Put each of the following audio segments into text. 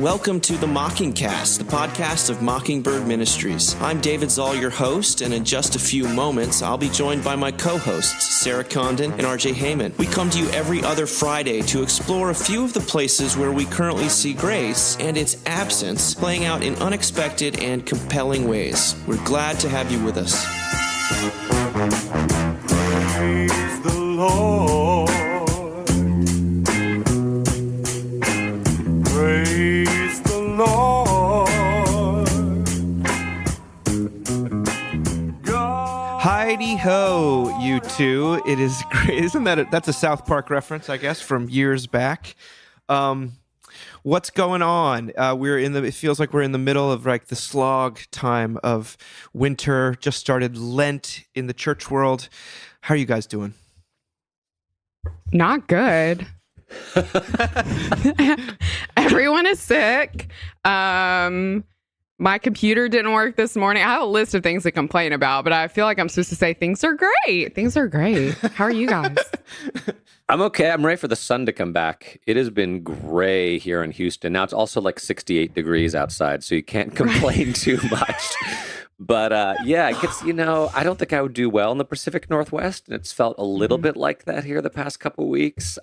Welcome to the Mockingcast, the podcast of Mockingbird Ministries. I'm David Zoll, your host, and in just a few moments, I'll be joined by my co-hosts, Sarah Condon and RJ Heyman. We come to you every other Friday to explore a few of the places where we currently see grace and its absence playing out in unexpected and compelling ways. We're glad to have you with us. Praise the Lord. Praise the Lord. Heidi ho, you two. It is great. Isn't that that's a South Park reference, I guess, from years back. What's going on? It feels like we're in the middle of like the slog time of winter. Just started Lent in the church world. How are you guys doing? Not good. Everyone is sick. My computer didn't work this morning. I have a list of things to complain about, but I feel like I'm supposed to say things are great. Things are great. How are you guys? I'm okay. I'm ready for the sun to come back. It has been gray here in Houston. Now it's also like 68 degrees outside, so you can't complain too much. But yeah, it gets, I don't think I would do well in the Pacific Northwest, and it's felt a little bit like that here the past couple of weeks.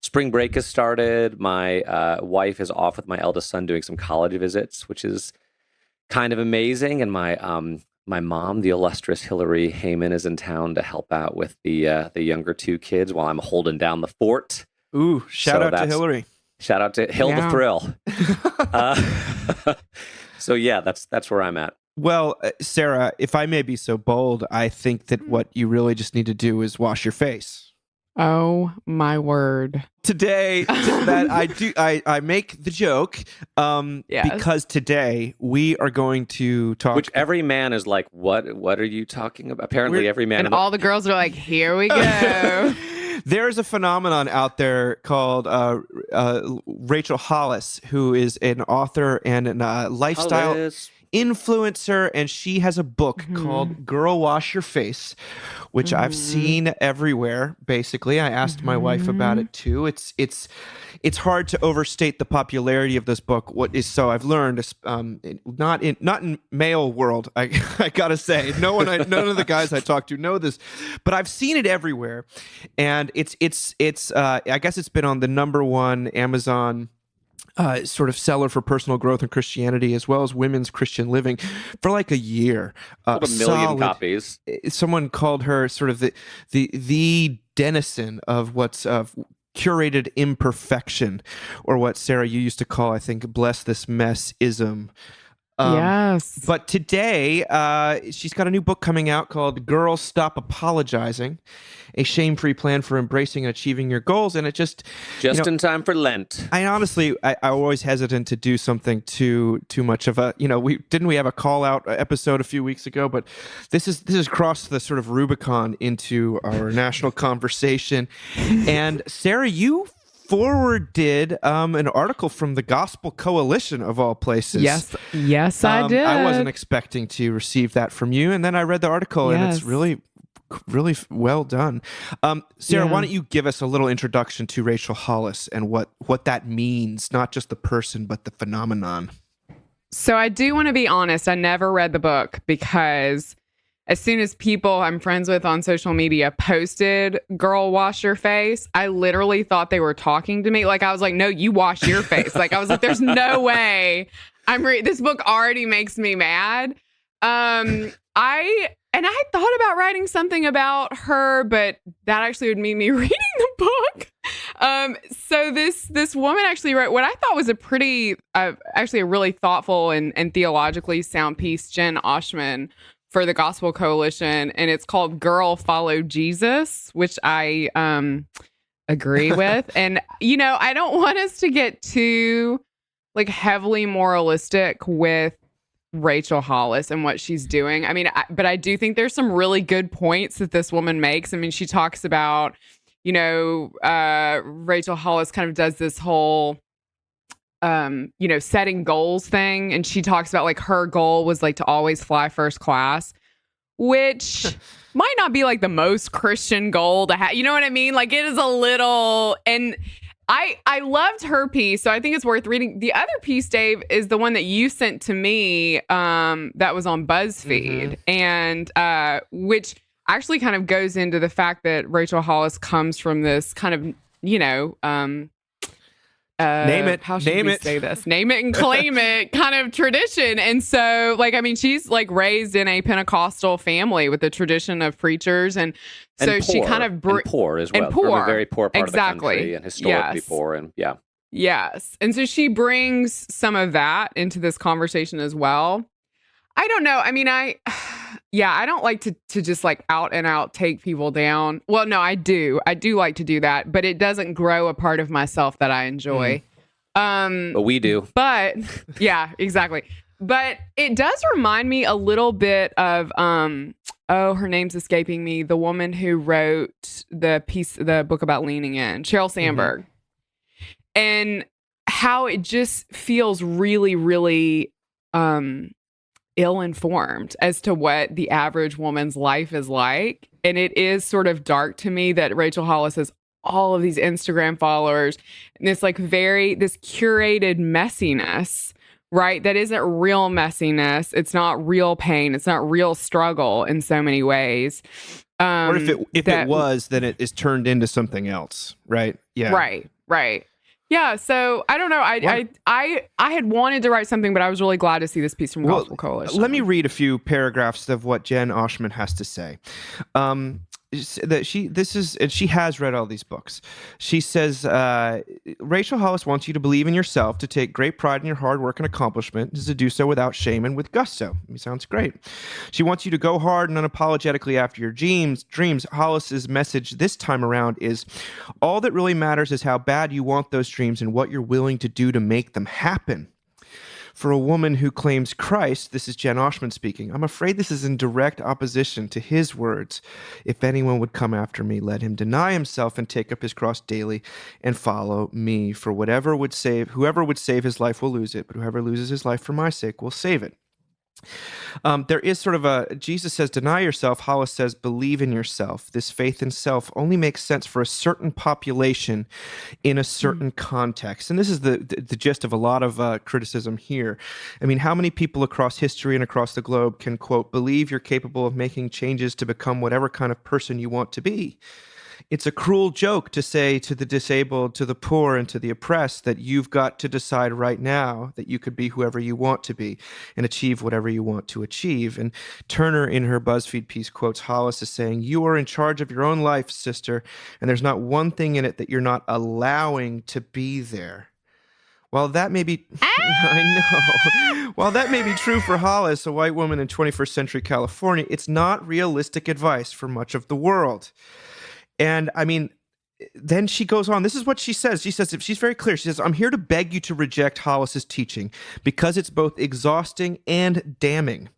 Spring break has started. My wife is off with my eldest son doing some college visits, which is kind of amazing. And my mom, the illustrious Hillary Heyman, is in town to help out with the younger two kids while I'm holding down the fort. Ooh, shout out to Hillary. Shout out to Hill the Thrill. So yeah, that's where I'm at. Well, Sarah, if I may be so bold, I think that what you really just need to do is wash your face. Oh my word. Today, I make the joke because today we are going to talk. Which every man is like, what are you talking about? Apparently every man. And all the girls are like, here we go. There's a phenomenon out there called Rachel Hollis, who is an author and a lifestyle influencer, and she has a book called Girl Wash Your Face, which I've seen everywhere. Basically, I asked my wife about it too. It's hard to overstate the popularity of this book. I've learned, not in male world, I gotta say, none of the guys I talk to know this, but I've seen it everywhere, and it's I guess it's been on the #1 Amazon sort of seller for personal growth and Christianity, as well as women's Christian living, for like a year. A million copies. Someone called her sort of the denizen of what's curated imperfection, or what, Sarah, you used to call, I think, bless this mess-ism. Yes. But today, she's got a new book coming out called Girls Stop Apologizing, a shame-free plan for embracing and achieving your goals. And it just in time for Lent. I honestly, I'm always hesitant to do something too much of a, we have a call-out episode a few weeks ago, but this has crossed the sort of Rubicon into our national conversation. And Sarah, you forwarded an article from the Gospel Coalition, of all places. Yes, I did. I wasn't expecting to receive that from you, and then I read the article, and it's really, really well done. Sarah, why don't you give us a little introduction to Rachel Hollis and what that means, not just the person, but the phenomenon? So I do want to be honest. I never read the book because as soon as people I'm friends with on social media posted "Girl, wash your face," I literally thought they were talking to me. Like, I was like, no, you wash your face. Like, I was like, there's no way this book already makes me mad. I had thought about writing something about her, but that actually would mean me reading the book. So this woman actually wrote what I thought was a pretty, actually a really thoughtful and theologically sound piece, Jen Oshman, for the Gospel Coalition, and it's called Girl, Follow Jesus, which I agree with. And, I don't want us to get too like heavily moralistic with Rachel Hollis and what she's doing. I mean, but I do think there's some really good points that this woman makes. I mean, she talks about, Rachel Hollis kind of does this whole setting goals thing. And she talks about like her goal was like to always fly first class, which might not be like the most Christian goal to have. You know what I mean? Like, it is a little, and I loved her piece, so I think it's worth reading. The other piece, Dave, is the one that you sent to me that was on BuzzFeed, and which actually kind of goes into the fact that Rachel Hollis comes from this kind of, name it. How should Name we it. say this? Name it and claim it kind of tradition. And so, she's raised in a Pentecostal family with a tradition of preachers, and so and she kind of and poor as well. and poor. From a very poor part Exactly. of the country, and historically poor, and yeah. Yes. And so she brings some of that into this conversation as well. I don't know. I mean, I don't like to just out and out take people down. Well, no, I do. I do like to do that, but it doesn't grow a part of myself that I enjoy. But we do. But yeah, exactly. But it does remind me a little bit of, her name's escaping me. The woman who wrote the book about leaning in, Sheryl Sandberg. And how it just feels really, really ill-informed as to what the average woman's life is like. And it is sort of dark to me that Rachel Hollis has all of these Instagram followers and this this curated messiness, right? That isn't real messiness. It's not real pain. It's not real struggle in so many ways. Or if it was, then it is turned into something else, right? Yeah. Right. Yeah, so I don't know. I had wanted to write something, but I was really glad to see this piece from Gospel Coalition. Let me read a few paragraphs of what Jen Oshman has to say. She has read all these books. She says, Rachel Hollis wants you to believe in yourself, to take great pride in your hard work and accomplishment, to do so without shame and with gusto. Sounds great. She wants you to go hard and unapologetically after your dreams. Hollis's message this time around is, all that really matters is how bad you want those dreams and what you're willing to do to make them happen. For a woman who claims Christ, this is Jen Oshman speaking, I'm afraid this is in direct opposition to his words. If anyone would come after me, let him deny himself and take up his cross daily and follow me. For whoever would save his life will lose it, but whoever loses his life for my sake will save it. There is sort of Jesus says, deny yourself. Hollis says, believe in yourself. This faith in self only makes sense for a certain population in a certain context. And this is the gist of a lot of criticism here. I mean, how many people across history and across the globe can, quote, believe you're capable of making changes to become whatever kind of person you want to be? It's a cruel joke to say to the disabled, to the poor, and to the oppressed that you've got to decide right now that you could be whoever you want to be and achieve whatever you want to achieve. And Turner, in her BuzzFeed piece, quotes Hollis as saying, you are in charge of your own life, sister, and there's not one thing in it that you're not allowing to be there. While that may be, I know. While that may be true for Hollis, a white woman in 21st century California, it's not realistic advice for much of the world. And I mean, then she goes on. This is what she says. She says, she's very clear. She says, I'm here to beg you to reject Hollis's teaching because it's both exhausting and damning.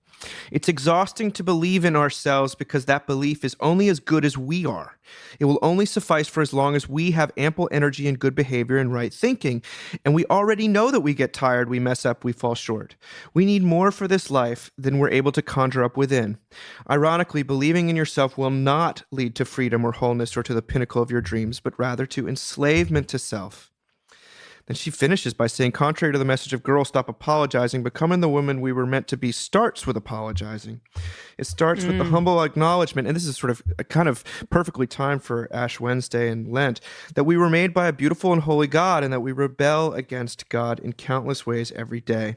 It's exhausting to believe in ourselves because that belief is only as good as we are. It will only suffice for as long as we have ample energy and good behavior and right thinking. And we already know that we get tired, we mess up, we fall short. We need more for this life than we're able to conjure up within. Ironically, believing in yourself will not lead to freedom or wholeness or to the pinnacle of your dreams, but rather to enslavement to self. Then she finishes by saying, contrary to the message of girls, stop apologizing, becoming the woman we were meant to be starts with apologizing. It starts with the humble acknowledgement, and this is sort of a kind of perfectly timed for Ash Wednesday and Lent, that we were made by a beautiful and holy God and that we rebel against God in countless ways every day.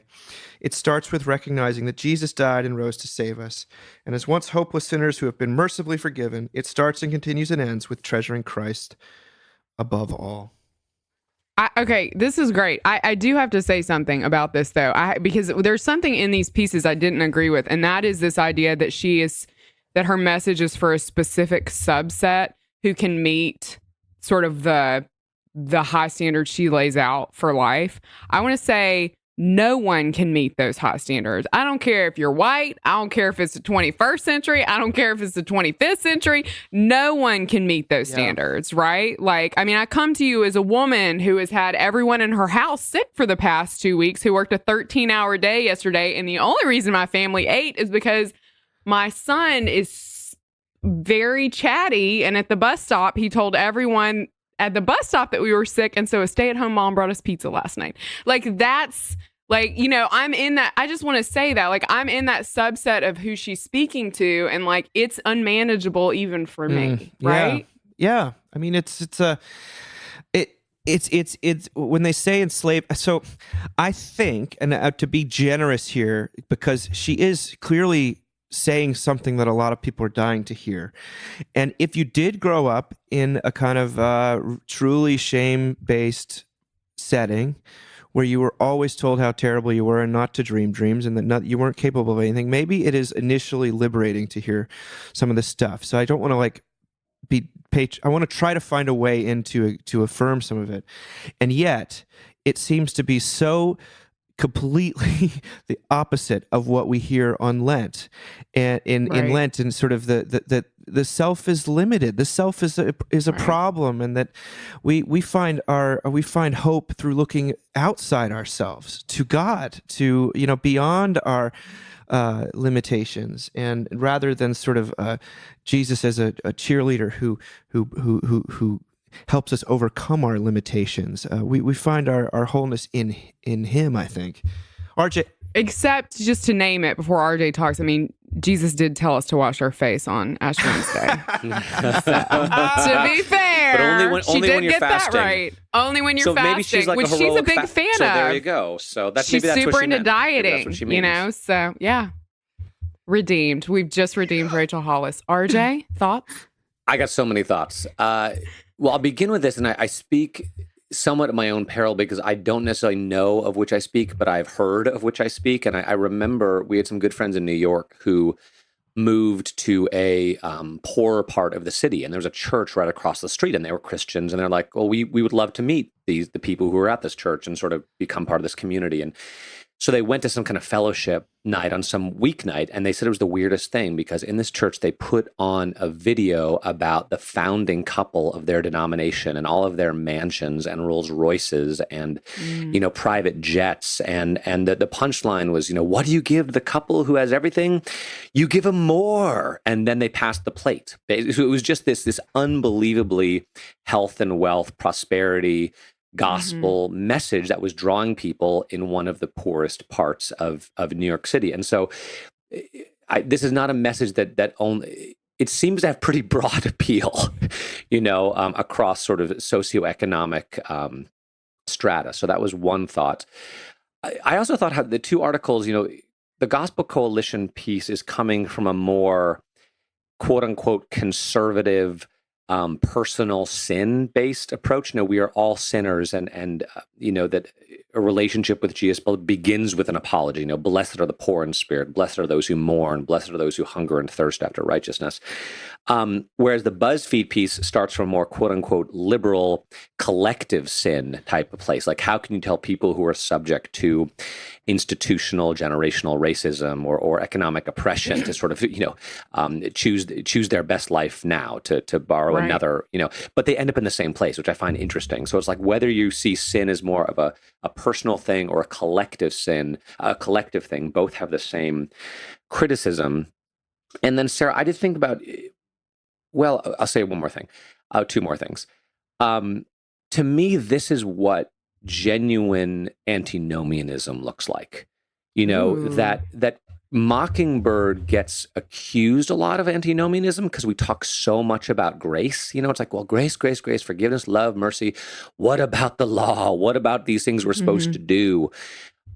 It starts with recognizing that Jesus died and rose to save us. And as once hopeless sinners who have been mercifully forgiven, it starts and continues and ends with treasuring Christ above all. Okay, this is great. I do have to say something about this, though, because there's something in these pieces I didn't agree with, and that is this idea that her message is for a specific subset who can meet sort of the high standards she lays out for life. I want to say no one can meet those high standards. I don't care if you're white. I don't care if it's the 21st century. I don't care if it's the 25th century. No one can meet those standards, right? Like, I mean, I come to you as a woman who has had everyone in her house sick for the past 2 weeks, who worked a 13-hour day yesterday. And the only reason my family ate is because my son is very chatty. And at the bus stop, he told everyone at the bus stop that we were sick, and so a stay-at-home mom brought us pizza last night. Like, that's like, you know, I'm in that. I just want to say that, like, I'm in that subset of who she's speaking to, and like, it's unmanageable even for me, right? Yeah. I mean, it's when they say enslaved. So I think, and to be generous here, because she is clearly saying something that a lot of people are dying to hear. And if you did grow up in a kind of truly shame-based setting where you were always told how terrible you were and not to dream dreams and that you weren't capable of anything, maybe it is initially liberating to hear some of this stuff. So I don't want to like I want to try to find a way to affirm some of it. And yet it seems to be so completely the opposite of what we hear on Lent, and in Lent, and sort of the self is limited. The self is a problem, and that we find hope through looking outside ourselves to God, to, you know, beyond our limitations, and rather than sort of Jesus as a cheerleader who helps us overcome our limitations. We find our wholeness in him, I think. RJ. Except, just to name it before RJ talks, I mean, Jesus did tell us to wash our face on Ash Wednesday. To be fair, but only she did when you're get fasting. That right. Only when you're so fasting, maybe she's like which a she's a big fan so of. there you go. So that's she's maybe that's super what she into meant. dieting. That's what she means. You know, so yeah, redeemed. We've just redeemed Rachel Hollis. RJ, thoughts? I got so many thoughts. Well, I'll begin with this, and I speak somewhat at my own peril because I don't necessarily know of which I speak, but I've heard of which I speak. And I remember we had some good friends in New York who moved to a poorer part of the city, and there was a church right across the street, and they were Christians, and they're like, well, we would love to meet the people who are at this church and sort of become part of this community. And so they went to some kind of fellowship night on some weeknight, and they said it was the weirdest thing because in this church, they put on a video about the founding couple of their denomination and all of their mansions and Rolls Royces and, you know, private jets. And the punchline was, you know, what do you give the couple who has everything? You give them more. And then they passed the plate. So it was just this unbelievably health and wealth, prosperity, gospel message that was drawing people in one of the poorest parts of New York City. And so this is not a message that only, it seems to have pretty broad appeal, you know, across sort of socioeconomic strata. So that was one thought. I also thought how the two articles, you know, the Gospel Coalition piece is coming from a more quote unquote conservative, personal sin-based approach. No, we are all sinners, and you know that a relationship with Jesus begins with an apology. You know, blessed are the poor in spirit, blessed are those who mourn, blessed are those who hunger and thirst after righteousness. Whereas the BuzzFeed piece starts from a more quote-unquote liberal collective sin type of place. Like, how can you tell people who are subject to institutional generational racism or economic oppression to sort of, you know, choose their best life now, to borrow another, you know, but they end up in the same place, which I find interesting. So it's like whether you see sin as more of a personal thing or a collective sin, a collective thing, both have the same criticism. And then, Sarah, I did think about, well, I'll say one more thing, two more things. To me, this is what genuine antinomianism looks like. You know, that Mockingbird gets accused a lot of antinomianism because we talk so much about grace. You know, it's like, well, grace, grace, grace, forgiveness, love, mercy. What about the law? What about these things we're supposed to do?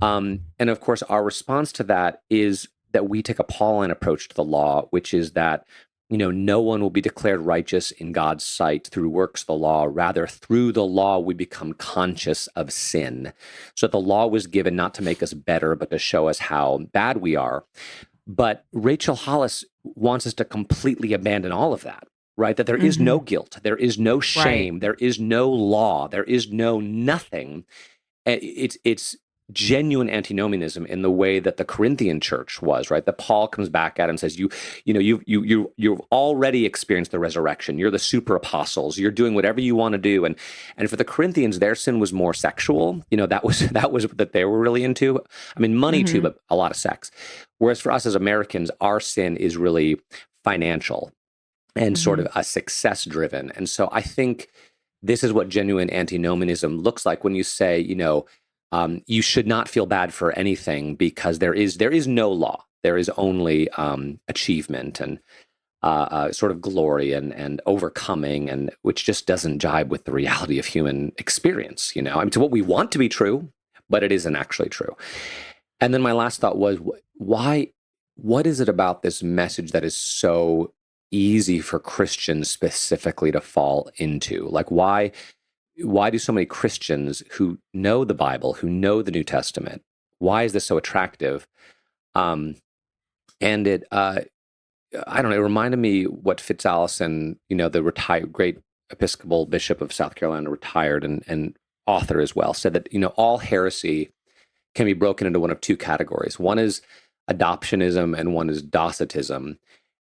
And of course, our response to that is that we take a Pauline approach to the law, which is that, you know, no one will be declared righteous in God's sight through works of the law. Rather, through the law, we become conscious of sin. So the law was given not to make us better, but to show us how bad we are. But Rachel Hollis wants us to completely abandon all of that, right? That there is no guilt, there is no shame, there is no law, there is no nothing. It's genuine antinomianism in the way that the Corinthian church was, right? That Paul comes back at and says, you've already experienced the resurrection. You're the super apostles. You're doing whatever you want to do. And for the Corinthians, their sin was more sexual. You know, that was that they were really into. I mean, money too, but a lot of sex. Whereas for us as Americans, our sin is really financial and sort of a success driven. And so I think this is what genuine antinomianism looks like when you say, you should not feel bad for anything because there is no law. There is only achievement and sort of glory and overcoming, and which just doesn't jibe with the reality of human experience. I mean, it's what we want to be true, but it isn't actually true. And then my last thought was, what is it about this message that is so easy for Christians specifically to fall into? Like, why do so many Christians who know the Bible, who know the New Testament, why is this so attractive? And it, I don't know, it reminded me what Fitzallison, the retired great Episcopal bishop of South Carolina, retired and author as well, said that, all heresy can be broken into one of two categories. One is adoptionism and one is Docetism.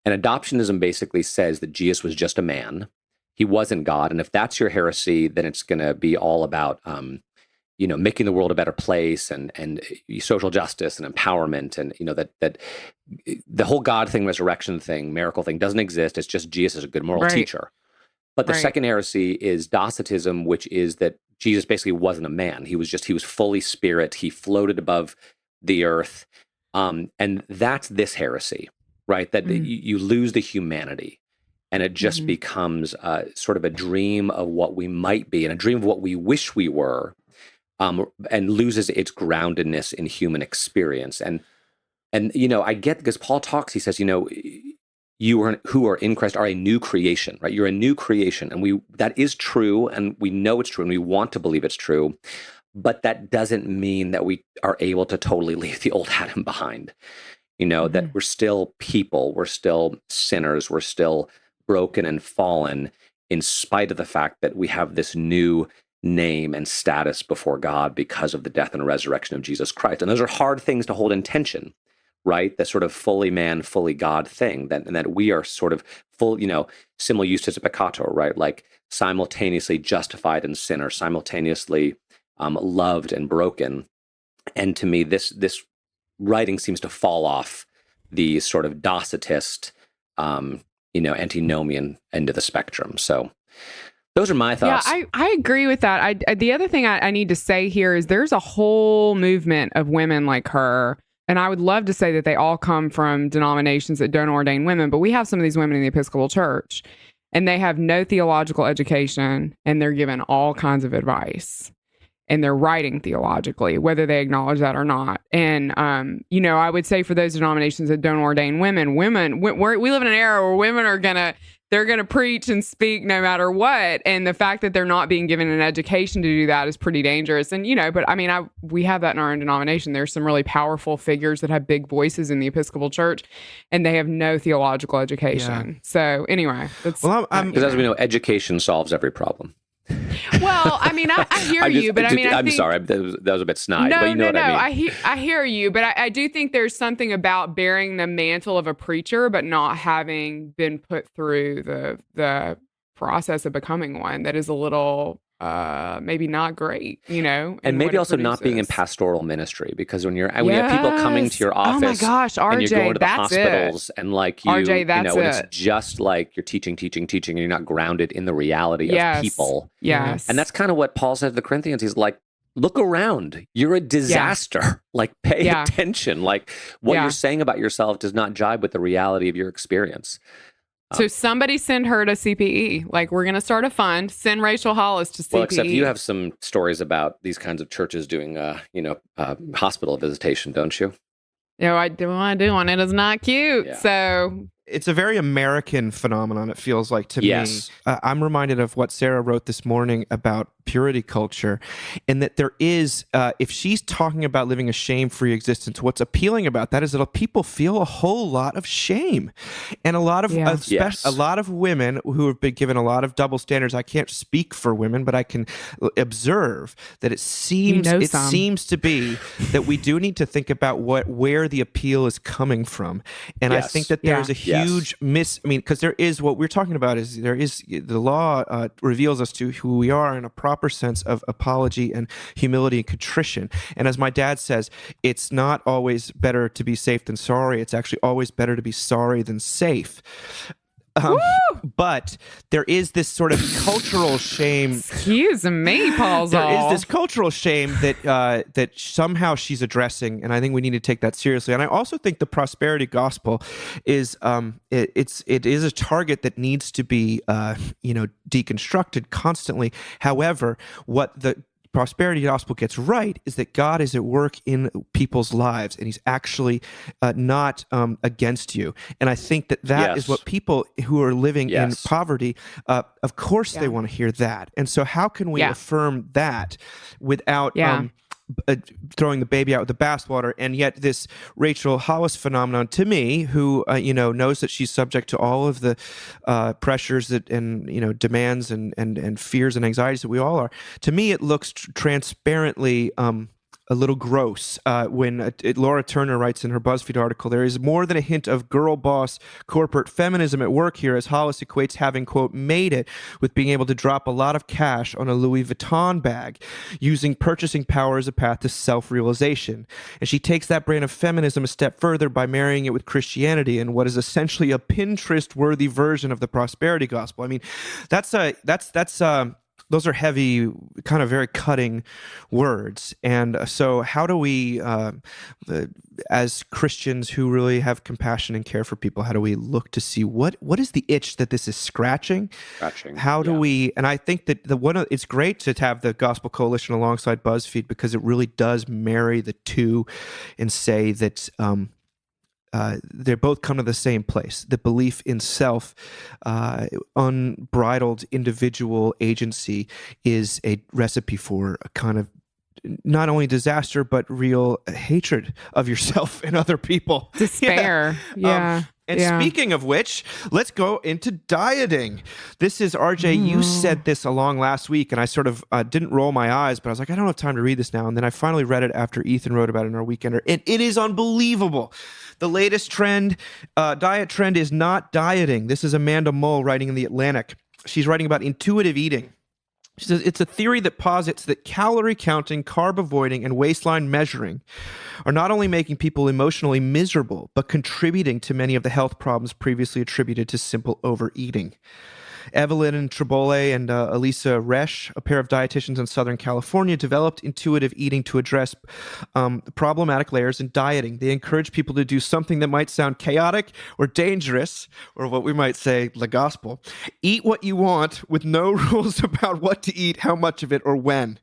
And adoptionism basically says that Jesus was just a man. He wasn't God. And if that's your heresy, then it's going to be all about, making the world a better place and social justice and empowerment. And, that the whole God thing, resurrection thing, miracle thing doesn't exist. It's just Jesus is a good moral teacher. But the second heresy is Docetism, which is that Jesus basically wasn't a man. He was fully spirit. He floated above the earth. And that's this heresy, right? That you lose the humanity. And it just becomes sort of a dream of what we might be and a dream of what we wish we were, and loses its groundedness in human experience. And I get, because Paul talks, he says, you who are in Christ are a new creation, right? You're a new creation. And that is true, and we know it's true, and we want to believe it's true. But that doesn't mean that we are able to totally leave the old Adam behind. That we're still people, we're still sinners, we're still broken and fallen, in spite of the fact that we have this new name and status before God because of the death and resurrection of Jesus Christ. And those are hard things to hold in tension, right? The sort of fully man, fully God thing, and that we are sort of full, simul justus et peccator, right? Like simultaneously justified in sin, or simultaneously loved and broken. And to me, this writing seems to fall off the sort of Docetist, antinomian end of the spectrum. So those are my thoughts. Yeah, I agree with that. The other thing I need to say here is there's a whole movement of women like her. And I would love to say that they all come from denominations that don't ordain women, but we have some of these women in the Episcopal Church, and they have no theological education, and they're given all kinds of advice. And they're writing theologically, whether they acknowledge that or not. And, I would say for those denominations that don't ordain women, we live in an era where women are they're going to preach and speak no matter what. And the fact that they're not being given an education to do that is pretty dangerous. And, but I mean, we have that in our own denomination. There's some really powerful figures that have big voices in the Episcopal Church, and they have no theological education. Yeah. So anyway, because as we know, education solves every problem. Well, I mean, I hear you, but I mean, I'm sorry, that was a bit snide. No, but you know what I mean. I hear you, but I do think there's something about bearing the mantle of a preacher, but not having been put through the process of becoming one that is a little maybe not great, and maybe also not being in pastoral ministry, because when you have people coming to your office, oh my gosh, RJ, and you're going to the hospitals, it. and like RJ, that's when it's just like you're teaching, and you're not grounded in the reality of people. Yes, and that's kind of what Paul said to the Corinthians. He's like, look around, you're a disaster. Yeah. Like, pay attention. Like, what you're saying about yourself does not jibe with the reality of your experience. So somebody send her to CPE. Like, we're going to start a fund. Send Rachel Hollis to CPE. Well, except you have some stories about these kinds of churches doing, hospital visitation, don't you? No, I do. I do, and it is not cute. Yeah. So it's a very American phenomenon, it feels like to me. I'm reminded of what Sarah wrote this morning about purity culture, and that there is, if she's talking about living a shame-free existence, what's appealing about that is that people feel a whole lot of shame, and a lot of a lot of women who have been given a lot of double standards. I can't speak for women, but I can observe that it seems to be that we do need to think about where the appeal is coming from, and I think that there's a huge because there is what we're talking about is there is the law reveals us to who we are in a proper sense of apology and humility and contrition. And as my dad says, it's not always better to be safe than sorry. It's actually always better to be sorry than safe. But there is this sort of cultural shame. Excuse me, Paul. There is this cultural shame that somehow she's addressing, and I think we need to take that seriously. And I also think the prosperity gospel is it is a target that needs to be deconstructed constantly. However, what the prosperity gospel gets right is that God is at work in people's lives, and he's actually not against you. And I think that is what people who are living in poverty, of course they want to hear that. And so how can we affirm that without throwing the baby out with the bathwater? And yet this Rachel Hollis phenomenon, to me, who knows that she's subject to all of the pressures and demands and fears and anxieties that we all are, to me it looks transparently a little gross when Laura Turner writes in her BuzzFeed article, there is more than a hint of girl boss corporate feminism at work here, as Hollis equates having, quote, made it with being able to drop a lot of cash on a Louis Vuitton bag, using purchasing power as a path to self-realization. And she takes that brand of feminism a step further by marrying it with Christianity and what is essentially a Pinterest-worthy version of the prosperity gospel. I mean, those are heavy, kind of very cutting words. And so how do we, as Christians who really have compassion and care for people, how do we look to see what is the itch that this is scratching? How do we, and I think that it's great to have the Gospel Coalition alongside BuzzFeed, because it really does marry the two and say that they both come to the same place. The belief in self, unbridled individual agency is a recipe for a kind of not only disaster, but real hatred of yourself and other people. Despair. And speaking of which, let's go into dieting. This is, RJ, you said this along last week, and I sort of didn't roll my eyes, but I was like, I don't have time to read this now. And then I finally read it after Ethan wrote about it in our Weekender, and it is unbelievable. The latest trend, diet trend, is not dieting. This is Amanda Mull writing in The Atlantic. She's writing about intuitive eating. She says, it's a theory that posits that calorie counting, carb avoiding, and waistline measuring are not only making people emotionally miserable, but contributing to many of the health problems previously attributed to simple overeating. Evelyn Tribole and Elisa Resch, a pair of dietitians in Southern California, developed intuitive eating to address problematic layers in dieting. They encourage people to do something that might sound chaotic or dangerous, or what we might say, the gospel. Eat what you want with no rules about what to eat, how much of it, or when.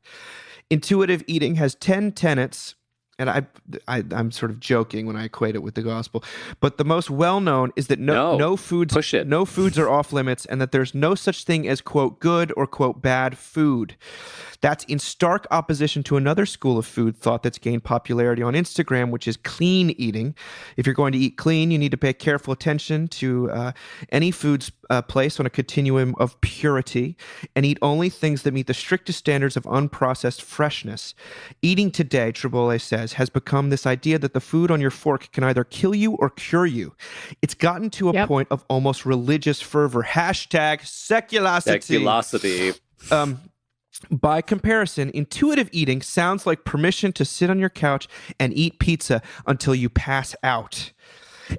Intuitive eating has 10 tenets. And I'm sort of joking when I equate it with the gospel, but the most well-known is that no foods are off limits, and that there's no such thing as, quote, good or, quote, bad food. That's in stark opposition to another school of food thought that's gained popularity on Instagram, which is clean eating. If you're going to eat clean, you need to pay careful attention to any food's place on a continuum of purity, and eat only things that meet the strictest standards of unprocessed freshness. Eating today, Tribole says, has become this idea that the food on your fork can either kill you or cure you. It's gotten to a point of almost religious fervor. Hashtag seculosity. By comparison, intuitive eating sounds like permission to sit on your couch and eat pizza until you pass out.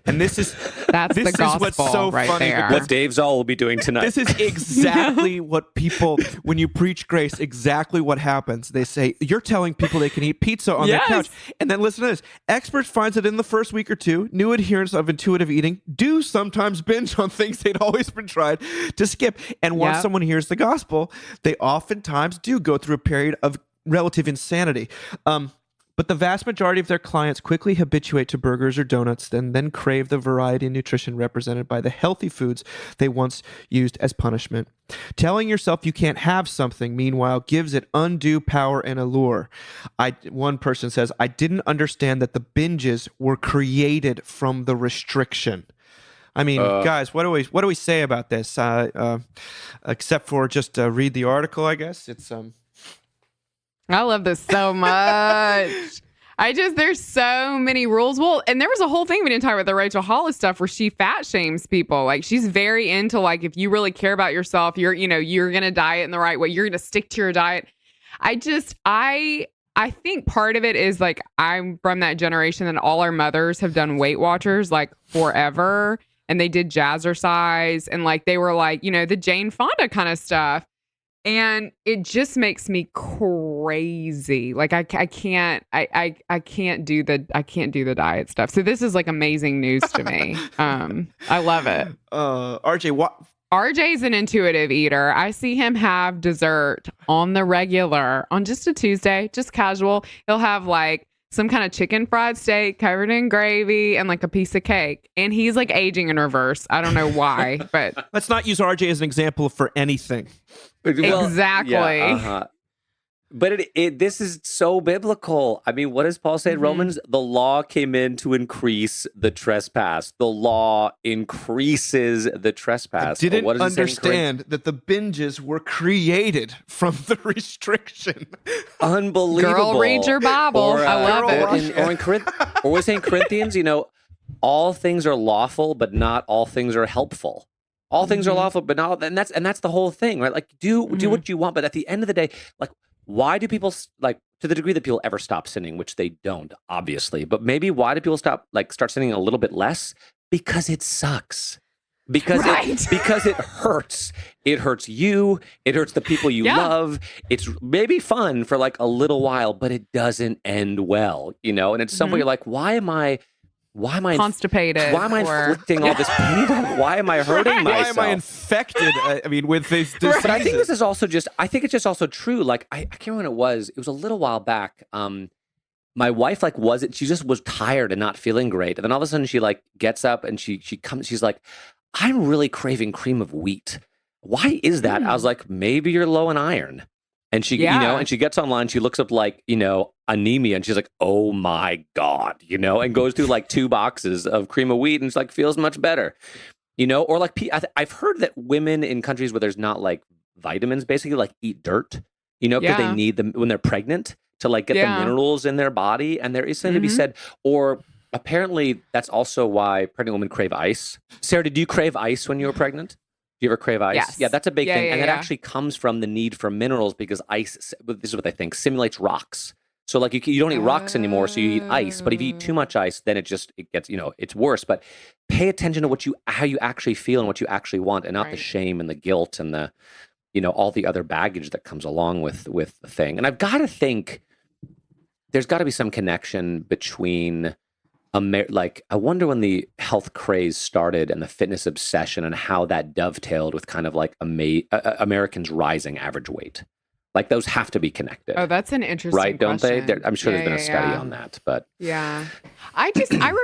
And this is what's so right funny. there. What Dave Zoll will be doing tonight. This is exactly what people, when you preach grace, exactly what happens. They say, you're telling people they can eat pizza on their couch. And then listen to this. Experts find that in the first week or two, new adherents of intuitive eating do sometimes binge on things they'd always been tried to skip. And once someone hears the gospel, they oftentimes do go through a period of relative insanity. But the vast majority of their clients quickly habituate to burgers or donuts, then crave the variety and nutrition represented by the healthy foods they once used as punishment. Telling yourself you can't have something, meanwhile, gives it undue power and allure. One person says, I didn't understand that the binges were created from the restriction. I mean, guys, what do we say about this? Except for just read the article, I guess. It's I love this so much. There's so many rules. Well, and there was a whole thing we didn't talk about, the Rachel Hollis stuff, where she fat shames people. Like, she's very into, like, if you really care about yourself, you're going to diet in the right way. You're going to stick to your diet. I think part of it is, like, I'm from that generation that all our mothers have done Weight Watchers, like, forever. and they did jazzercise, and like they were like, the Jane Fonda kind of stuff. And it just makes me crazy. Like I can't do the diet stuff. So this is like amazing news to me. I love it. RJ, what? RJ's an intuitive eater. I see him have dessert on the regular on just a Tuesday, just casual. He'll have like some kind of chicken fried steak covered in gravy and like a piece of cake. And he's like aging in reverse. I don't know why, but let's not use RJ as an example for anything. Well, exactly. Yeah, But this is so biblical. I mean, what does Paul say in Romans? The law came in to increase the trespass. The law increases the trespass. I didn't understand that the binges were created from the restriction. Unbelievable. Girl, read your Bible. I love it. Or was it in Corinthians, all things are lawful, but not all things are helpful. All things are lawful, but not, and that's the whole thing, right? Like, do what you want, but at the end of the day, like, why do people, like, to the degree that people ever stop sinning, which they don't, obviously, but maybe why do people start sinning a little bit less? Because it sucks. Because it hurts. It hurts you. It hurts the people you love. It's maybe fun for like a little while, but it doesn't end well, And it's somewhere you're like, why am I constipated? Why am I inflicting all this pain? Why am I hurting myself? Why am I infected? With these diseases? But I think this is also it's just also true. Like, I can't remember when it was. It was a little while back. My wife, she just was tired and not feeling great. And then all of a sudden she like gets up and she comes, she's like, I'm really craving cream of wheat. Why is that? I was like, maybe you're low in iron. And she, and she gets online, she looks up like, anemia, and she's like, oh my God, and goes through like 2 boxes of cream of wheat and it's like feels much better, or like, I've heard that women in countries where there's not like vitamins basically like eat dirt, because they need them when they're pregnant to like get the minerals in their body. And there is something to be said, or apparently that's also why pregnant women crave ice. Sarah, did you crave ice when you were pregnant? Do you ever crave ice? Yes. Yeah, that's a big thing. And that actually comes from the need for minerals because ice, this is what they think, simulates rocks. So like you don't eat rocks anymore, so you eat ice. But if you eat too much ice, then it gets, it's worse. But pay attention to how you actually feel and what you actually want, and not the shame and the guilt and the, all the other baggage that comes along with the thing. And I've got to think there's got to be some connection between I wonder when the health craze started and the fitness obsession and how that dovetailed with kind of like Americans' rising average weight. Like those have to be connected. Oh, that's an interesting right? Don't question. they? I'm sure there's been a study on that, but yeah, I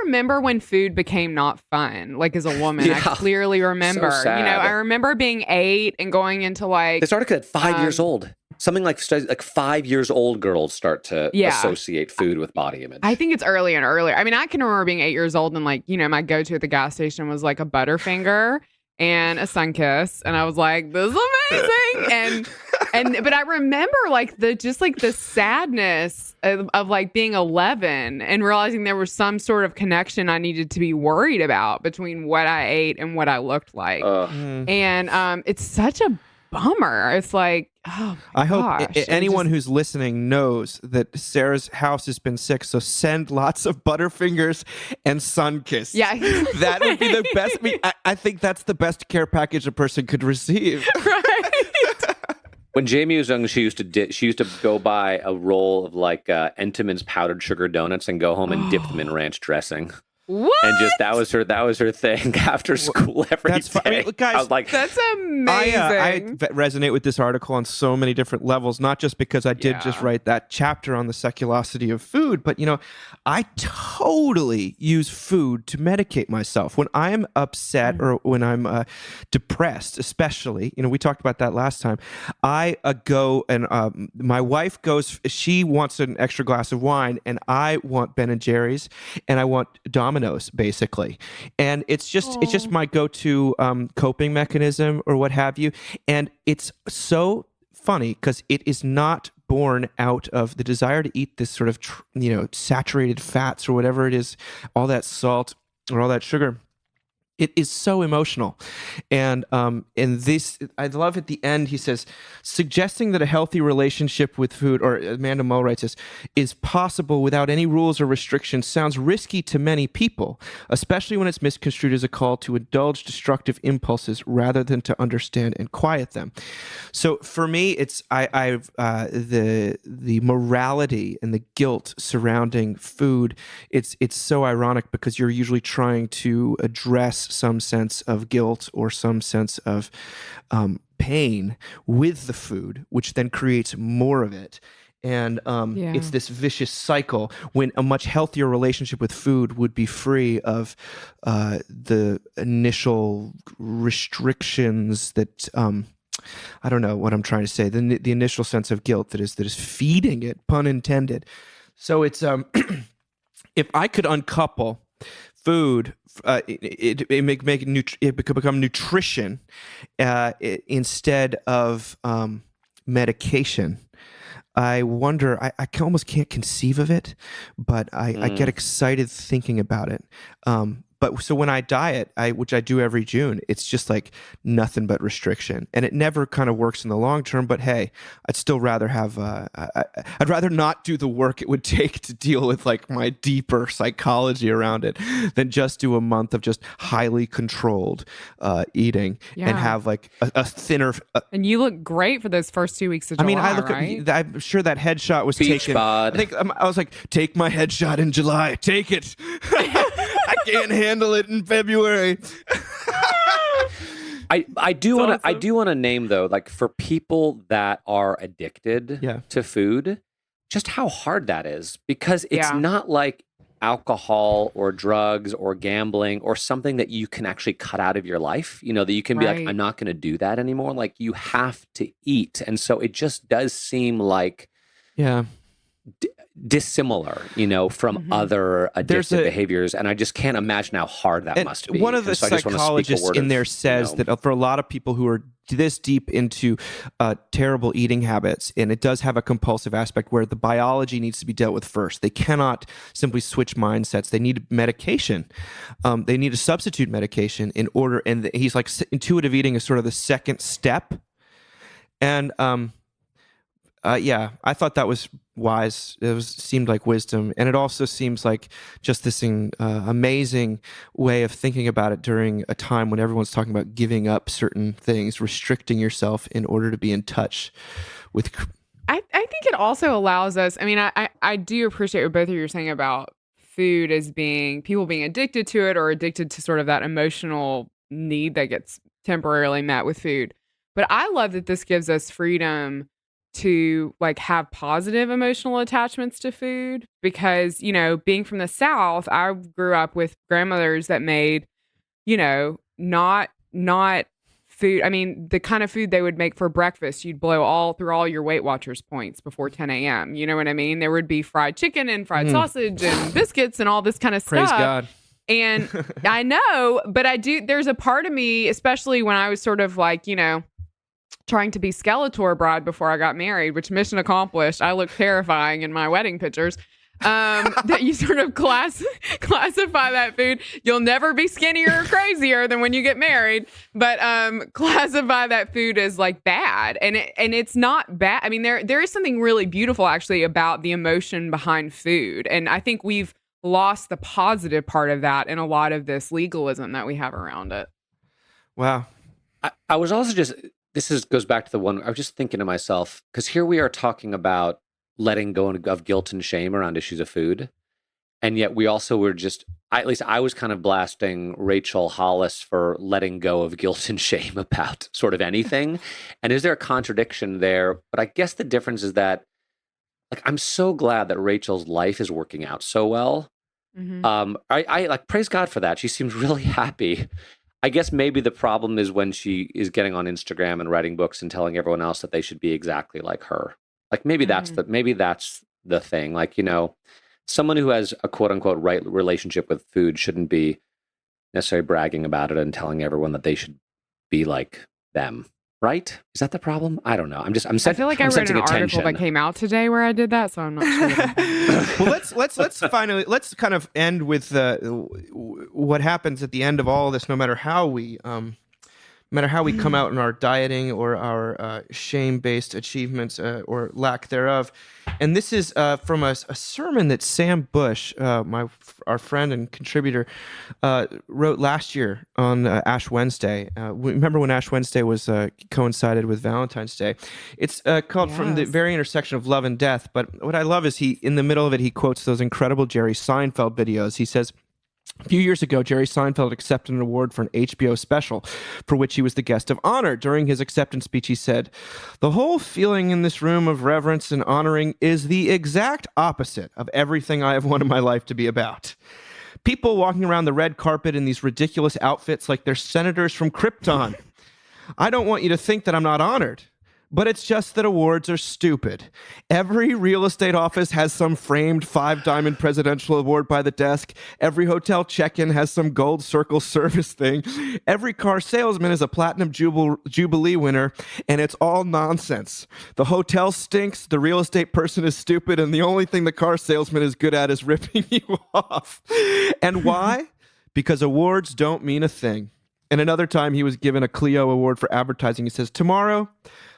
remember when food became not fun. Like as a woman, I clearly remember. So sad. I remember being 8 and going into like they started at 5 years old. Something like 5 years old girls start to associate food with body image. I think it's earlier and earlier. I mean, I can remember being 8 years old and like, my go-to at the gas station was like a Butterfinger and a Sunkist. And I was like, this is amazing. But I remember like the sadness of like being 11 and realizing there was some sort of connection I needed to be worried about between what I ate and what I looked like. And it's such a bummer. It's like, oh my gosh. Hope anyone who's listening knows that Sarah's house has been sick, so send lots of Butterfingers and Sunkist. Yeah. That would be the best. I think that's the best care package a person could receive. Right. When Jamie was young, she used to go buy a roll of like Entenmann's powdered sugar donuts and go home and dip them in ranch dressing. What? And just that was her thing after school every day. I mean, guys, I was like, that's amazing. I resonate with this article on so many different levels, not just because I did just write that chapter on the seculosity of food, but I totally use food to medicate myself when I'm upset or when I'm depressed, especially. We talked about that last time. I go and my wife goes. She wants an extra glass of wine, and I want Ben and Jerry's, and I want Domino's, basically. And it's just my go-to coping mechanism or what have you. And it's so funny because it is not born out of the desire to eat this sort of saturated fats or whatever it is, all that salt or all that sugar. It is so emotional. And this, I love at the end, he says, suggesting that a healthy relationship with food, or Amanda Mull writes this, is possible without any rules or restrictions sounds risky to many people, especially when it's misconstrued as a call to indulge destructive impulses rather than to understand and quiet them. So for me, it's the morality and the guilt surrounding food. It's so ironic because you're usually trying to address some sense of guilt or some sense of pain with the food, which then creates more of it. And it's this vicious cycle when a much healthier relationship with food would be free of the initial restrictions that I don't know what I'm trying to say. The initial sense of guilt that is feeding it, pun intended. So it's if I could uncouple food, it could become nutrition instead of medication. I wonder, I almost can't conceive of it, but I get excited thinking about it. But so when I diet, which I do every June, it's just like nothing but restriction, and it never kind of works in the long term. But hey, I'd still rather have, I'd rather not do the work it would take to deal with like my deeper psychology around it than just do a month of just highly controlled eating and have like a thinner. And you look great for those first 2 weeks of July. I mean, I look right? at, I'm sure that headshot was Beach taken. bod. I think I was like, take my headshot in July, take it. I can't handle it in February. I do want to name though, like for people that are addicted to food, just how hard that is, because it's not like alcohol or drugs or gambling or something that you can actually cut out of your life, you know, that you can be like, I'm not going to do that anymore. Like you have to eat. And so it just does seem like dissimilar, you know, from other addictive behaviors. And I just can't imagine how hard that must be. One of the psychologists in there says that for a lot of people who are this deep into terrible eating habits, and it does have a compulsive aspect where the biology needs to be dealt with first. They cannot simply switch mindsets. They need medication. They need a substitute medication in order. And he's like, intuitive eating is sort of the second step. And I thought that was wise. Seemed like wisdom, and it also seems like just this amazing way of thinking about it during a time when everyone's talking about giving up certain things, restricting yourself in order to be in touch with. I think it also allows us. I mean, I do appreciate what both of you are saying about food as being people being addicted to it or addicted to sort of that emotional need that gets temporarily met with food. But I love that this gives us freedom to like have positive emotional attachments to food, because, you know, being from the South, I grew up with grandmothers that made, you know, not food. I mean, the kind of food they would make for breakfast, you'd blow through all your Weight Watchers points before 10 a.m. You know what I mean? There would be fried chicken and fried sausage and biscuits and all this kind of stuff. Praise God. And I know, but there's a part of me, especially when I was sort of like, you know, trying to be Skeletor bride before I got married, which mission accomplished. I look terrifying in my wedding pictures. That you sort of classify that food. You'll never be skinnier or crazier than when you get married, but classify that food as like bad, and it's not bad. I mean, there is something really beautiful actually about the emotion behind food, and I think we've lost the positive part of that in a lot of this legalism that we have around it. Wow. I was also just. Goes back to the one I was just thinking to myself, because here we are talking about letting go of guilt and shame around issues of food. And yet we also were just, at least I was kind of blasting Rachel Hollis for letting go of guilt and shame about sort of anything. And is there a contradiction there? But I guess the difference is that, like, I'm so glad that Rachel's life is working out so well. I like praise God for that. She seems really happy. I guess maybe the problem is when she is getting on Instagram and writing books and telling everyone else that they should be exactly like her. Like maybe that's the thing. Like, you know, someone who has a quote unquote right relationship with food shouldn't be necessarily bragging about it and telling everyone that they should be like them. right? Is that the problem? I don't know. I'm I feel like I read an article that came out today where I did that, so I'm not sure. Well, let's kind of end with what happens at the end of all this. No matter how we come out in our dieting or our shame-based achievements or lack thereof. And this is from a sermon that Sam Bush, our friend and contributor, wrote last year on Ash Wednesday. Remember when Ash Wednesday was coincided with Valentine's Day? It's called From the Very Intersection of Love and Death. But what I love is in the middle of it, he quotes those incredible Jerry Seinfeld videos. He says, a few years ago, Jerry Seinfeld accepted an award for an HBO special for which he was the guest of honor. During his acceptance speech, he said, "The whole feeling in this room of reverence and honoring is the exact opposite of everything I have wanted my life to be about. People walking around the red carpet in these ridiculous outfits like they're senators from Krypton. I don't want you to think that I'm not honored. But it's just that awards are stupid. Every real estate office has some framed 5-diamond presidential award by the desk. Every hotel check-in has some gold circle service thing. Every car salesman is a platinum jubilee winner, and it's all nonsense. The hotel stinks, the real estate person is stupid, and the only thing the car salesman is good at is ripping you off. And why? Because awards don't mean a thing." And another time he was given a Clio award for advertising. He says, "Tomorrow,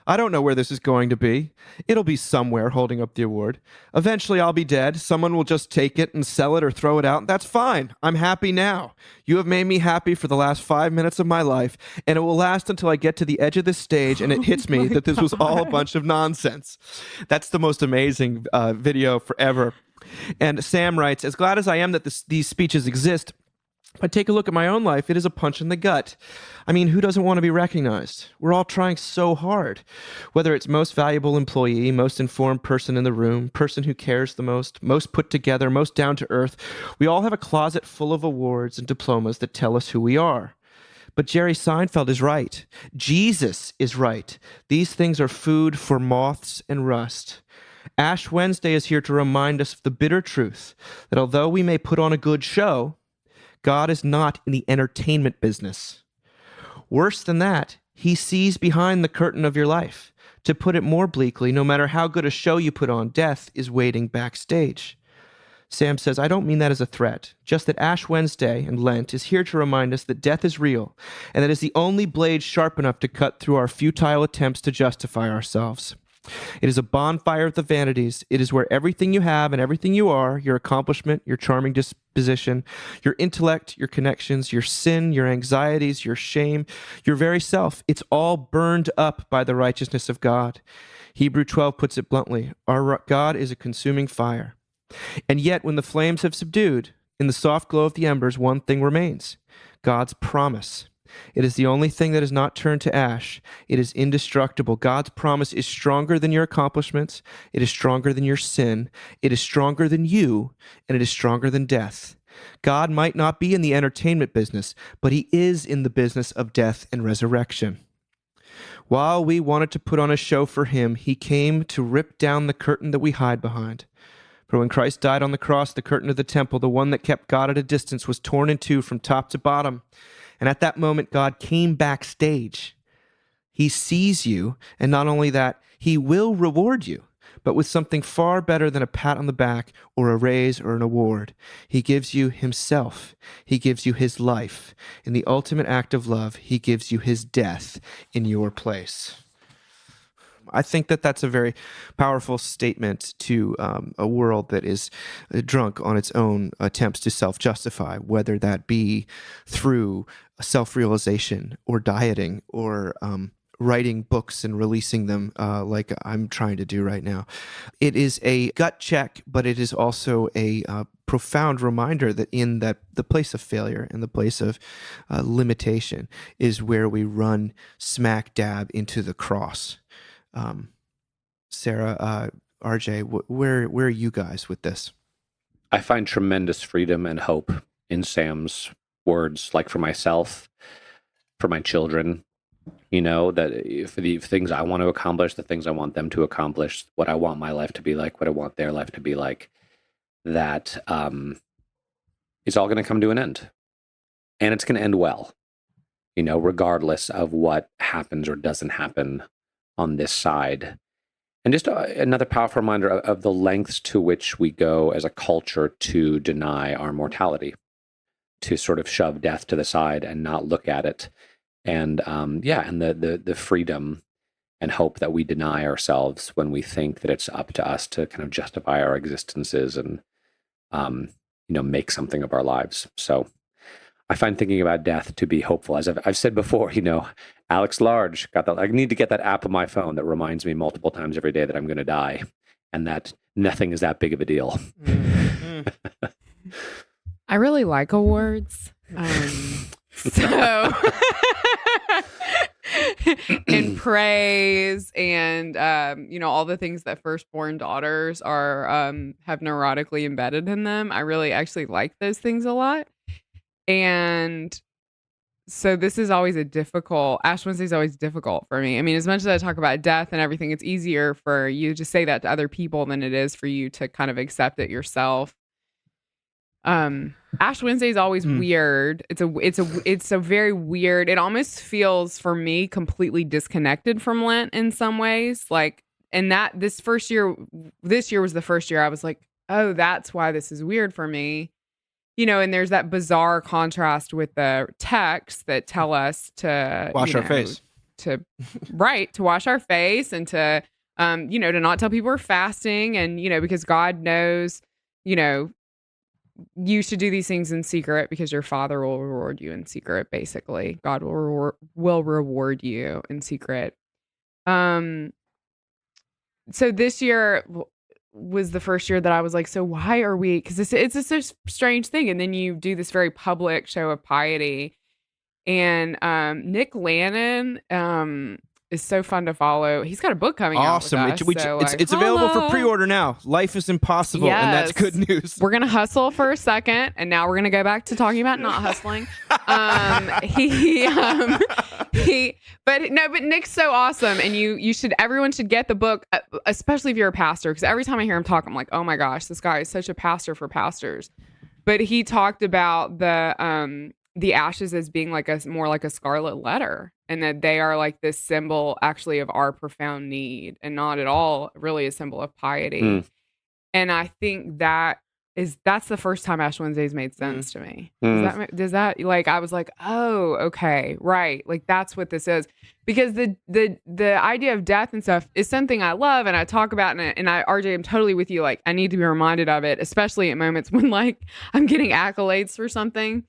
I don't know where this is going to be. It'll be somewhere," holding up the award. "Eventually I'll be dead. Someone will just take it and sell it or throw it out. That's fine. I'm happy now. You have made me happy for the last 5 minutes of my life, and it will last until I get to the edge of this stage and it hits me that this was all a bunch of nonsense." That's the most amazing video forever. And Sam writes, "As glad as I am that these speeches exist, if I take a look at my own life, it is a punch in the gut. I mean, who doesn't want to be recognized? We're all trying so hard. Whether it's most valuable employee, most informed person in the room, person who cares the most put together, most down to earth, we all have a closet full of awards and diplomas that tell us who we are. But Jerry Seinfeld is right. Jesus is right. These things are food for moths and rust. Ash Wednesday is here to remind us of the bitter truth that although we may put on a good show, God is not in the entertainment business. Worse than that, he sees behind the curtain of your life. To put it more bleakly, no matter how good a show you put on, death is waiting backstage." Sam says, "I don't mean that as a threat, just that Ash Wednesday and Lent is here to remind us that death is real, and that is the only blade sharp enough to cut through our futile attempts to justify ourselves. It is a bonfire of the vanities. It is where everything you have and everything you are, your accomplishment, your charming disposition, your intellect, your connections, your sin, your anxieties, your shame, your very self, it's all burned up by the righteousness of God. Hebrew 12 puts it bluntly, our God is a consuming fire. And yet, when the flames have subdued, in the soft glow of the embers, one thing remains, God's promise. It is the only thing that is not turned to ash. It is indestructible. God's promise is stronger than your accomplishments. It is stronger than your sin. It is stronger than you, and it is stronger than death. God might not be in the entertainment business, but he is in the business of death and resurrection. While we wanted to put on a show for him, he came to rip down the curtain that we hide behind. For when Christ died on the cross, the curtain of the temple, the one that kept God at a distance, was torn in two from top to bottom. And at that moment, God came backstage. He sees you, and not only that, he will reward you, but with something far better than a pat on the back or a raise or an award. He gives you himself. He gives you his life. In the ultimate act of love, he gives you his death in your place. I think that that's a very powerful statement to a world that is drunk on its own attempts to self-justify, whether that be through self-realization or dieting or writing books and releasing them like I'm trying to do right now. It is a gut check, but it is also a profound reminder that in the place of failure and the place of limitation is where we run smack dab into the cross. Sarah, RJ, where are you guys with this? I find tremendous freedom and hope in Sam's words, like for myself, for my children, that for the things I want to accomplish, the things I want them to accomplish, what I want my life to be like, what I want their life to be like, that it's all going to come to an end. And it's going to end well. regardless of what happens or doesn't happen on this side. And just another powerful reminder of the lengths to which we go as a culture to deny our mortality, to sort of shove death to the side and not look at it. And and the freedom and hope that we deny ourselves when we think that it's up to us to kind of justify our existences and, make something of our lives. So I find thinking about death to be hopeful. As I've said before, Alex Large got that. I need to get that app on my phone that reminds me multiple times every day that I'm going to die and that nothing is that big of a deal. Mm-hmm. I really like awards. So and praise and all the things that firstborn daughters are have neurotically embedded in them. I really actually like those things a lot. And so this is always Ash Wednesday is always difficult for me. I mean, as much as I talk about death and everything, it's easier for you to say that to other people than it is for you to kind of accept it yourself. Ash Wednesday is always weird. It's a very weird. It almost feels for me completely disconnected from Lent in some ways. Like, and that this year was the first year I was like, oh, that's why this is weird for me. And there's that bizarre contrast with the texts that tell us to wash our face, to wash our face and to not tell people we're fasting and because God knows you should do these things in secret because your Father will reward you in secret. Basically, God will reward you in secret. So this year was the first year that I was like, so why are we? Because it's just a strange thing, and then you do this very public show of piety, and Nick Lannon is so fun to follow. He's got a book coming out with us, it's available for pre-order now. Life is Impossible, yes. And that's good news. We're gonna hustle for a second, and now we're gonna go back to talking about not hustling. But Nick's so awesome, and everyone should get the book, especially if you're a pastor, because every time I hear him talk, I'm like, oh my gosh, this guy is such a pastor for pastors. But he talked about the ashes as being more like a scarlet letter, and that they are like this symbol actually of our profound need and not at all really a symbol of piety. And I think that's the first time Ash Wednesdays made sense to me. Does that I was like, oh, okay, right. Like that's what this is, because the idea of death and stuff is something I love and I talk about, and RJ, I'm totally with you. Like I need to be reminded of it, especially at moments when I'm getting accolades for something.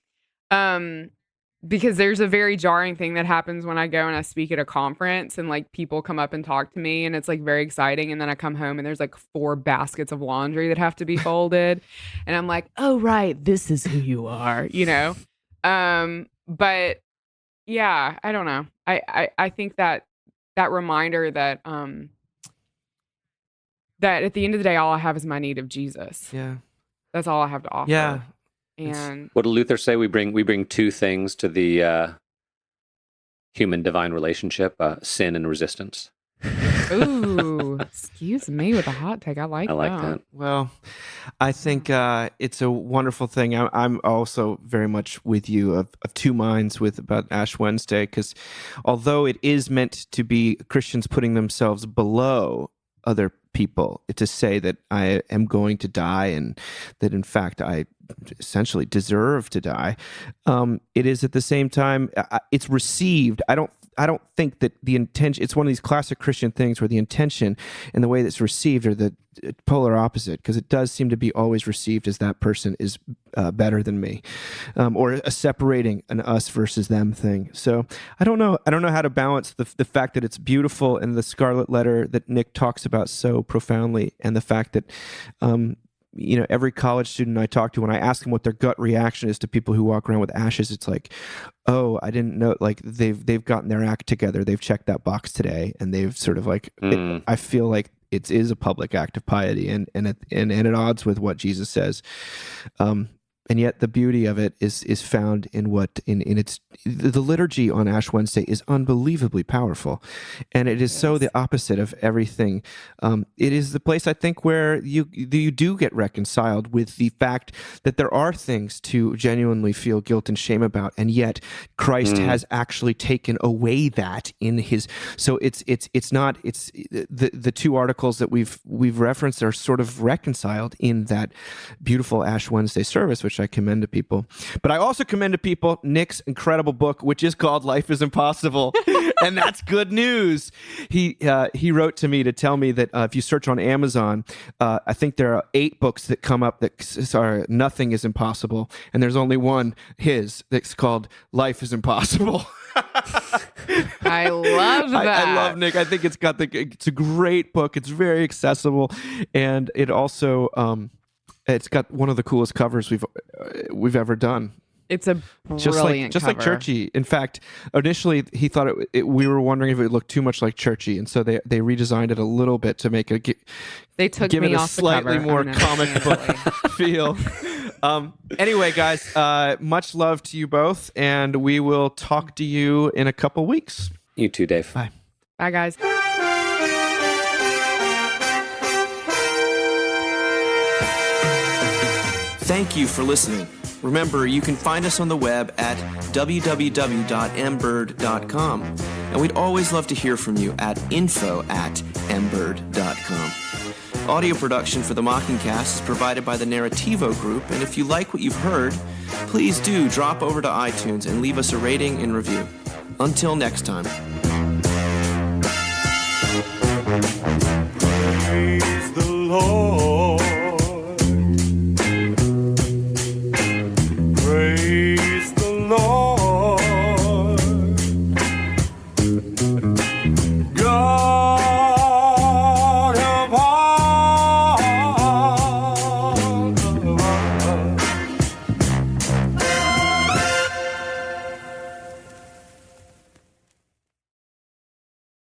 Because there's a very jarring thing that happens when I go and I speak at a conference and people come up and talk to me and it's very exciting. And then I come home and there's 4 baskets of laundry that have to be folded. And I'm like, oh, right. This is who you are, But yeah, I don't know. I think that reminder that at the end of the day, all I have is my need of Jesus. Yeah. That's all I have to offer. Yeah. And what did Luther say? We bring 2 things to the human divine relationship: sin and resistance. Ooh, excuse me with a hot take. I like that. Well, I think it's a wonderful thing. I'm also very much with you of 2 minds about Ash Wednesday, because although it is meant to be Christians putting themselves below other people, to say that I am going to die and that in fact I essentially deserve to die, it is at the same time it's received. I don't think that the intention, it's one of these classic Christian things where the intention and the way that's received are the polar opposite, because it does seem to be always received as that person is better than me, or a separating an us versus them thing. So I don't know how to balance the fact that it's beautiful and the scarlet letter that Nick talks about so profoundly, and the fact that every college student I talk to, when I ask them what their gut reaction is to people who walk around with ashes, it's like, oh, I didn't know, they've gotten their act together, they've checked that box today, and they've sort of I feel like it is a public act of piety and at odds with what Jesus says. And yet the beauty of it is found in the liturgy on Ash Wednesday is unbelievably powerful. And it is so the opposite of everything. It is the place, I think, where you do get reconciled with the fact that there are things to genuinely feel guilt and shame about. And yet Christ has actually taken away that in his, so it's the two articles that we've referenced are sort of reconciled in that beautiful Ash Wednesday service, which I commend to people. But I also commend to people Nick's incredible book, which is called Life is Impossible. And that's good news. He wrote to me to tell me that if you search on Amazon, I think there are 8 books that come up that are Nothing is Impossible. And there's only one, his, that's called Life is Impossible. I love that. I love Nick. I think it's a great book. It's very accessible. And it also, it's got one of the coolest covers we've ever done. It's a brilliant just cover. like Churchy. In fact, initially he thought we were wondering if it looked too much like Churchy, and so they redesigned it a little bit to make it give it a slightly more comic book feel. Anyway, guys, much love to you both, and we will talk to you in a couple weeks. You too, Dave. Bye. Bye, guys. Thank you for listening. Remember, you can find us on the web at www.mbird.com. And we'd always love to hear from you at info@mbird.com. Audio production for the Mockingcast is provided by the Narrativo Group, and if you like what you've heard, please do drop over to iTunes and leave us a rating and review. Until next time.